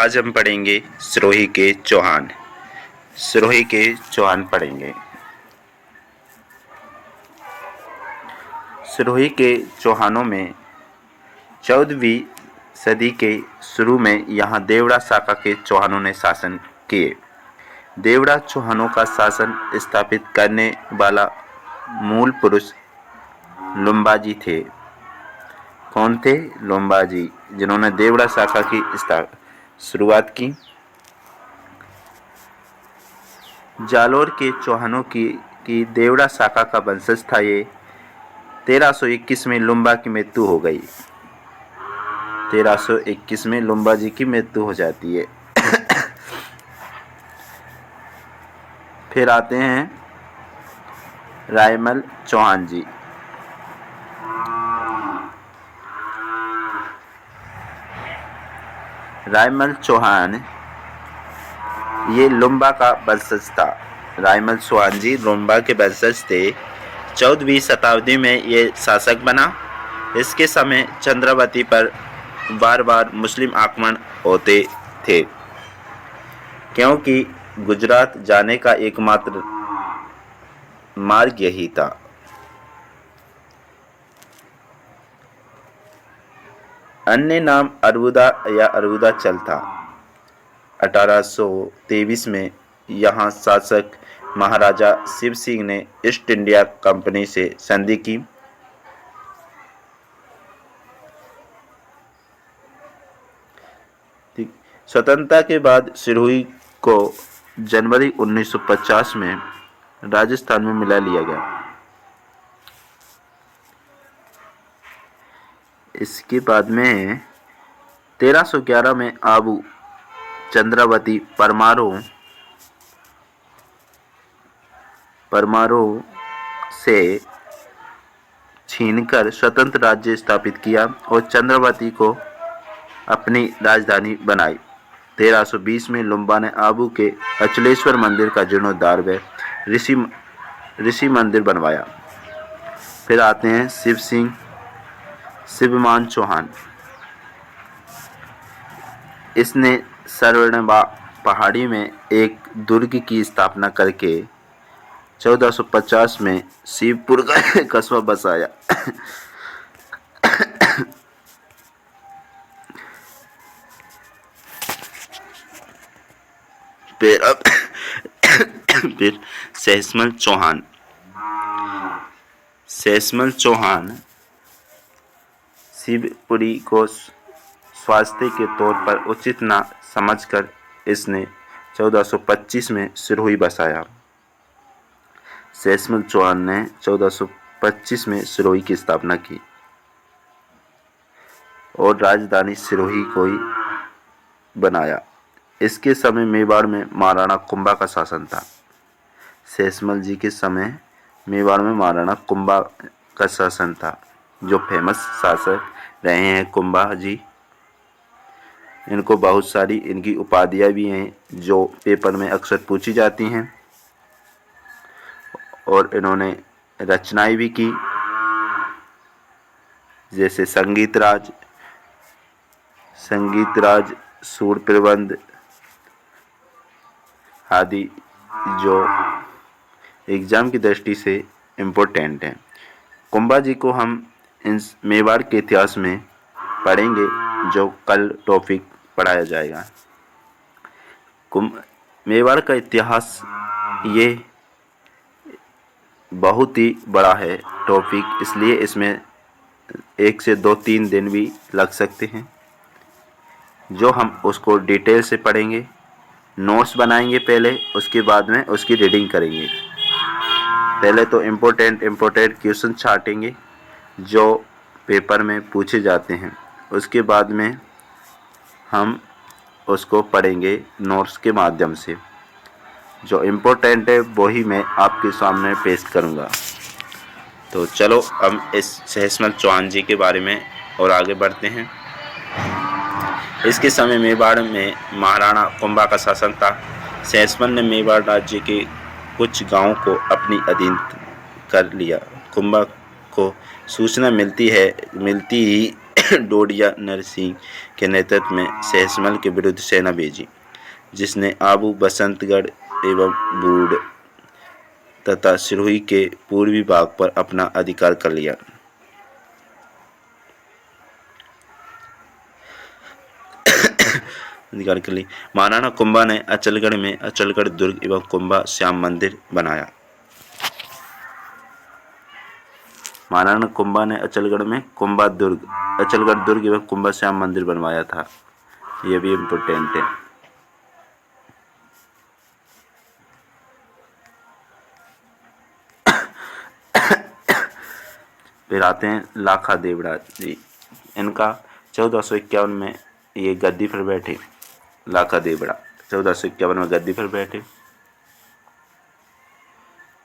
आज हम पढ़ेंगे सिरोही के चौहान। सिरोही के चौहान पढ़ेंगे। सिरोही के चौहानों में 14वीं सदी के शुरू में यहाँ देवड़ा शाखा के चौहानों ने शासन किए। देवड़ा चौहानों का शासन स्थापित करने वाला मूल पुरुष लुम्बाजी थे। कौन थे? लुम्बाजी, जिन्होंने देवड़ा शाखा की शुरुआत की। जालोर के चौहानों की देवड़ा शाखा का वंशज था ये। 1321 में लुम्बा की मृत्यु हो गई। 1321 में लुम्बा जी की मृत्यु हो जाती है। फिर आते हैं रायमल चौहान जी। रायमल चौहान ये लुम्बा का वंशज था। रायमल चौहान जी लुम्बा के वंशज थे। 14वीं शताब्दी में ये शासक बना। इसके समय चंद्रावती पर बार बार मुस्लिम आक्रमण होते थे, क्योंकि गुजरात जाने का एकमात्र मार्ग यही था। अन्य नाम अरबुदा या अरबुदाचल था। 1823 में यहाँ शासक महाराजा शिव सिंह ने ईस्ट इंडिया कंपनी से संधि की। स्वतंत्रता के बाद सिरोही को जनवरी 1950 में राजस्थान में मिला लिया गया। इसके बाद में 1311 में आबू चंद्रावती परमारों से छीनकर स्वतंत्र राज्य स्थापित किया और चंद्रावती को अपनी राजधानी बनाई। 1320 में लुम्बा ने आबू के अचलेश्वर मंदिर का जीर्णोद्धार व ऋषि मंदिर बनवाया। फिर आते हैं शिवमान चौहान। इसने सरवणबा पहाड़ी में एक दुर्ग की स्थापना करके 1450 में शिवपुर का कस्बा बसाया। फिर सहसमल चौहान शिवपुरी को स्वास्थ्य के तौर पर उचित न समझकर इसने 1425 में सिरोही बसाया। सहसमल चौहान ने 1425 में सिरोही की स्थापना की और राजधानी सिरोही को ही बनाया। इसके समय मेवाड़ में महाराणा कुंभा का शासन था। सहसमल जी के समय मेवाड़ में महाराणा कुंभा का शासन था, जो फेमस शासक रहे हैं कुंभा जी। इनको बहुत सारी इनकी उपाधियां भी हैं जो पेपर में अक्सर पूछी जाती हैं, और इन्होंने रचनाएं भी की, जैसे संगीत राज, सूर प्रबंध आदि, जो एग्जाम की दृष्टि से इम्पोर्टेंट हैं। कुंभा जी को हम इन मेवाड़ के इतिहास में पढ़ेंगे, जो कल टॉपिक पढ़ाया जाएगा। मेवाड़ का इतिहास ये बहुत ही बड़ा है टॉपिक, इसलिए इसमें 1 से 2-3 दिन भी लग सकते हैं, जो हम उसको डिटेल से पढ़ेंगे। नोट्स बनाएंगे पहले, उसके बाद में उसकी रीडिंग करेंगे। पहले तो इम्पोर्टेंट क्वेश्चन छाटेंगे जो पेपर में पूछे जाते हैं, उसके बाद में हम उसको पढ़ेंगे नोट्स के माध्यम से। जो इम्पोर्टेंट है वही मैं आपके सामने पेश करूंगा। तो चलो हम इस सहसमल चौहान जी के बारे में और आगे बढ़ते हैं। इसके समय मेवाड़ में महाराणा कुंभा का शासन था। सहसमल ने मेवाड़ राज्य के कुछ गांवों को अपनी अधीन कर लिया। कुंभा को सूचना मिलती ही डोडिया नरसिंह के नेतृत्व में सहसमल के विरुद्ध सेना भेजी, जिसने आबू, बसंतगढ़ एवं बूढ़ तथा सिरोही के पूर्वी भाग पर अपना अधिकार कर लिया। महाराणा कुंभा ने अचलगढ़ में अचलगढ़ दुर्ग एवं कुंभा श्याम मंदिर बनाया। महाराणा कुंभा ने अचलगढ़ में अचलगढ़ दुर्ग एवं कुंभा श्याम मंदिर बनवाया था। यह भी इम्पोर्टेंट है। फिर आते हैं लाखा देवड़ा जी। इनका 1451 में ये गद्दी पर बैठे। लाखा देवड़ा 1451 में गद्दी पर बैठे।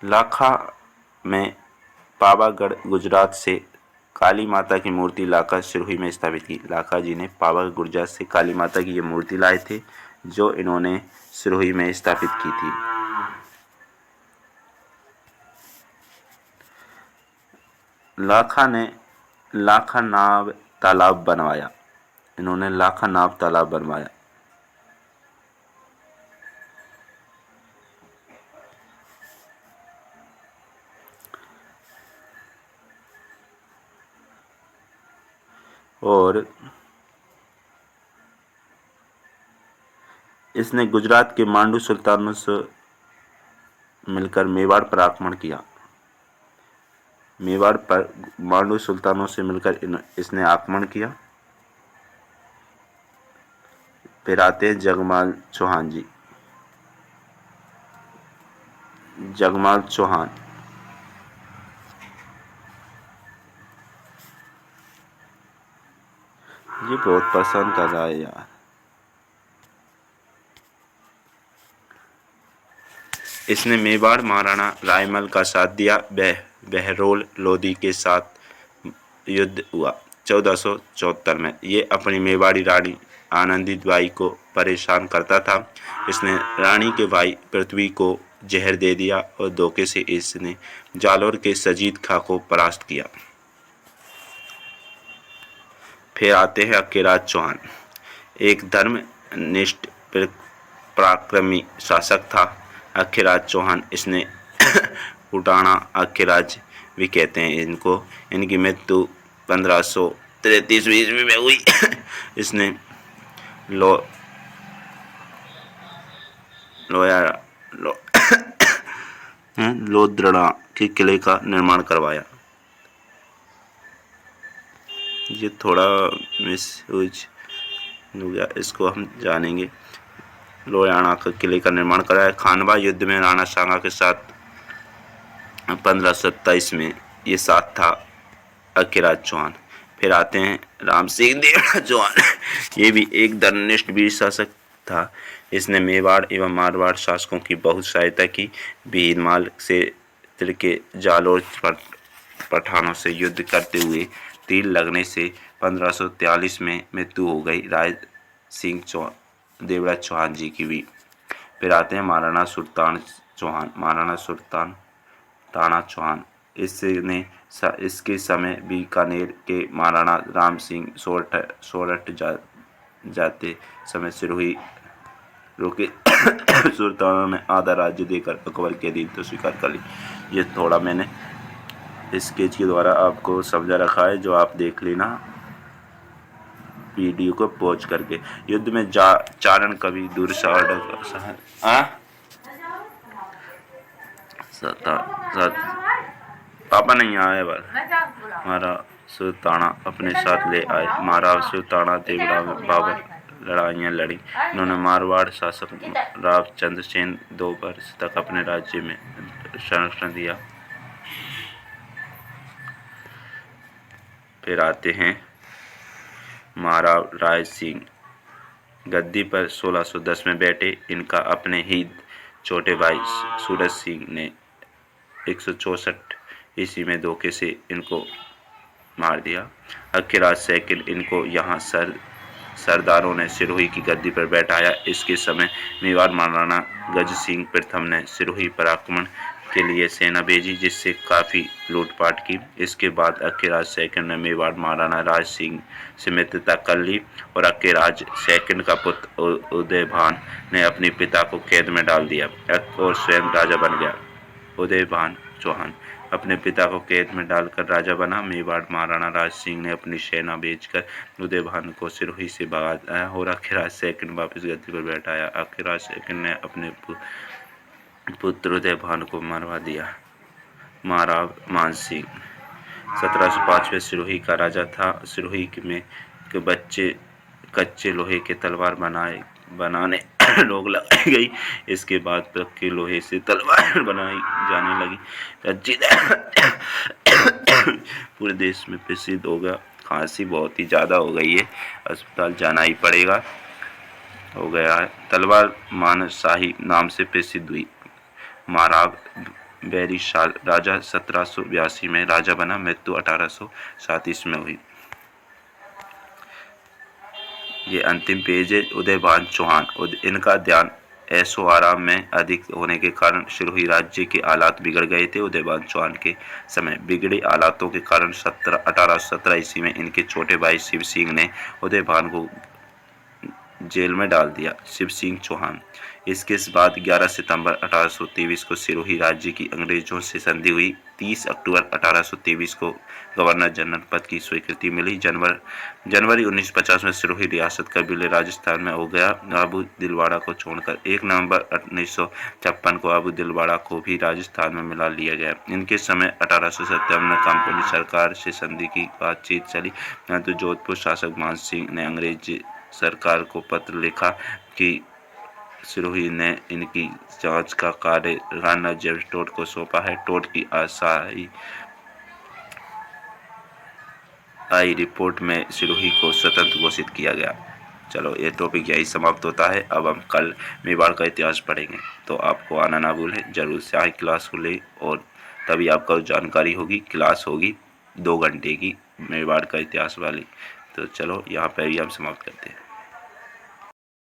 लाखा में पावागढ़ गुजरात से काली माता की मूर्ति लाखा सिरोही में स्थापित की। लाखा जी ने पावागढ़ गुजरात से काली माता की ये मूर्ति लाए थे, जो इन्होंने सिरोही में स्थापित की थी। लाखा ने लाखा नाव तालाब बनवाया। इन्होंने लाखा नाव तालाब बनवाया। और इसने गुजरात के मांडू सुल्तानों से मिलकर मेवाड़ पर आक्रमण किया। मेवाड़ पर मांडू सुल्तानों से मिलकर इसने आक्रमण किया। फिर आते हैं जगमाल चौहान जी। जगमाल चौहान ये बहुत पसंद कर रहा है यार। इसने मेवाड़ महाराणा रायमल का साथ दिया। बहरोल लोधी के साथ युद्ध हुआ 1474 में। ये अपनी मेवाड़ी रानी आनंदीबाई को परेशान करता था। इसने रानी के भाई पृथ्वी को जहर दे दिया और धोखे से इसने जालोर के सजीद खां को परास्त किया। फिर आते हैं अक्केराज चौहान। एक धर्मनिष्ठ पराक्रमी शासक था अक्केराज चौहान। इसने उटाना अक्केराज भी कहते हैं इनको। इनकी मृत्यु 1533 ईस्वी में हुई। इसने लोद्रणा के किले का निर्माण करवाया। ये थोड़ा मिस हो गया, इसको हम जानेंगे। लोयाना के किले का निर्माण कराया। खानवा युद्ध में राणा सांगा के साथ 1527 में ये साथ था अक्केराज चौहान। फिर आते हैं राम सिंह देवड़ा चौहान। ये भी एक धर्मनिष्ठ वीर शासक था। इसने मेवाड़ एवं मारवाड़ शासकों की बहुत सहायता की। भीरमाल से के जालोर पठानों से युद्ध करते हुए तीर लगने से 1543 में मृत्यु हो गई राय सिंह देवड़ा चौहान जी की भी। फिर आते हैं महाराणा सुल्तान चौहान। महाराणा सुल्तान ताना चौहान इसके समय बीकानेर के महाराणा राम सिंह सोरठ जाते समय सिरोही रुके। सुल्तानों ने आधा राज्य देकर अकबर के अधीन तो स्वीकार कर ली। ये थोड़ा मैंने स्केच के द्वारा आपको समझा रखा है, जो आप देख लेना वीडियो को पॉज करके। युद्ध में चारण कवि पापा नहीं आए बार हमारा सुल्ताना अपने साथ ले आए। महाराज सुल्ताना देवड़ा बाबर लड़ाइयाँ लड़ी। इन्होंने मारवाड़ शासक रावचंद्र सेन 2 वर्ष तक अपने राज्य में संरक्षण दिया। फिर आते हैं महाराव राय सिंह। गद्दी पर 1610 में बैठे। इनका अपने ही छोटे भाई सूरज सिंह ने 164 ईस्वी में धोखे से इनको मार दिया। अक्केराज सेकंड इनको यहाँ सरदारों ने सिरोही की गद्दी पर बैठाया। इसके समय मेवाड़ महाराणा गज सिंह प्रथम ने सिरोही पर आक्रमण के लिए सेना भेजी, जिससे काफ़ी लूटपाट की। इसके बाद अक्केराज सेकंड ने मेवाड़ महाराणा राज सिंह से मित्रता कर ली और अक्केराज सेकंड का पुत्र उदयभान ने अपने पिता को कैद में डाल दिया और स्वयं राजा बन गया। उदयभान चौहान अपने पिता को कैद में डालकर राजा बना। मेवाड़ महाराणा राज सिंह ने अपनी सेना भेजकर उदयभान को सिरोही से भगाया और अक्केराज सेकंड वापस गद्दी पर बैठाया। अक्केराज सेकंड ने अपने पुत्र उदयभान को मरवा दिया। महाराव मान सिंह 1705 में सिरोही का राजा था। सिरोही में के बच्चे कच्चे लोहे के तलवार बनाने रोक लगाई गई। इसके बाद पक्के लोहे से तलवार बनाई जाने लगी। पूरे देश में प्रसिद्ध हो गया। खांसी बहुत ही ज़्यादा हो गई है, अस्पताल जाना ही पड़ेगा। हो गया है। तलवार मानशाही नाम से प्रसिद्ध हुई। महाराव बैरी साल राजा 1782 में राजा बना। मृत्यु 1837 में हुई। ये अंतिम पेज है। उदयभान चौहान इनका ध्यान ऐशो आराम में अधिक होने के कारण सिरोही राज्य के हालात बिगड़ गए थे। उदयभान चौहान के समय बिगड़े हालातों के कारण 1817 ईस्वी में इनके छोटे भाई शिव सिंह ने उदयभान को जेल में डाल दिया। शिव सिंह चौहान इसके बाद 11 सितंबर 1823 को सिरोही राज्य की अंग्रेजों से संधि हुई। 30 अक्टूबर 1823 को गवर्नर जनरल पद की स्वीकृति मिली। जनवरी 1950 में सिरोही रियासत का विलय राजस्थान में हो गया, अबू दिलवाड़ा को छोड़कर। 1 नवंबर 1956 को अबू दिलवाड़ा को भी राजस्थान में मिला लिया गया। इनके समय 1857 में कंपनी सरकार से संधि की बातचीत चली, परंतु जोधपुर शासक मान सिंह ने अंग्रेज सरकार को पत्र लिखा कि सिरोही ने इनकी जांच का कार्य राणा जेम्स टोड को सौंपा है। टोड की आई रिपोर्ट में सिरोही को स्वतंत्र घोषित किया गया। चलो, ये टॉपिक यही समाप्त होता है। अब हम कल मेवाड़ का इतिहास पढ़ेंगे, तो आपको आना ना भूलें। जरूर से आए क्लास को ले, और तभी आपको जानकारी होगी। क्लास होगी 2 घंटे की मेवाड़ का इतिहास वाली। तो चलो, यहाँ पर भी हम समाप्त करते हैं।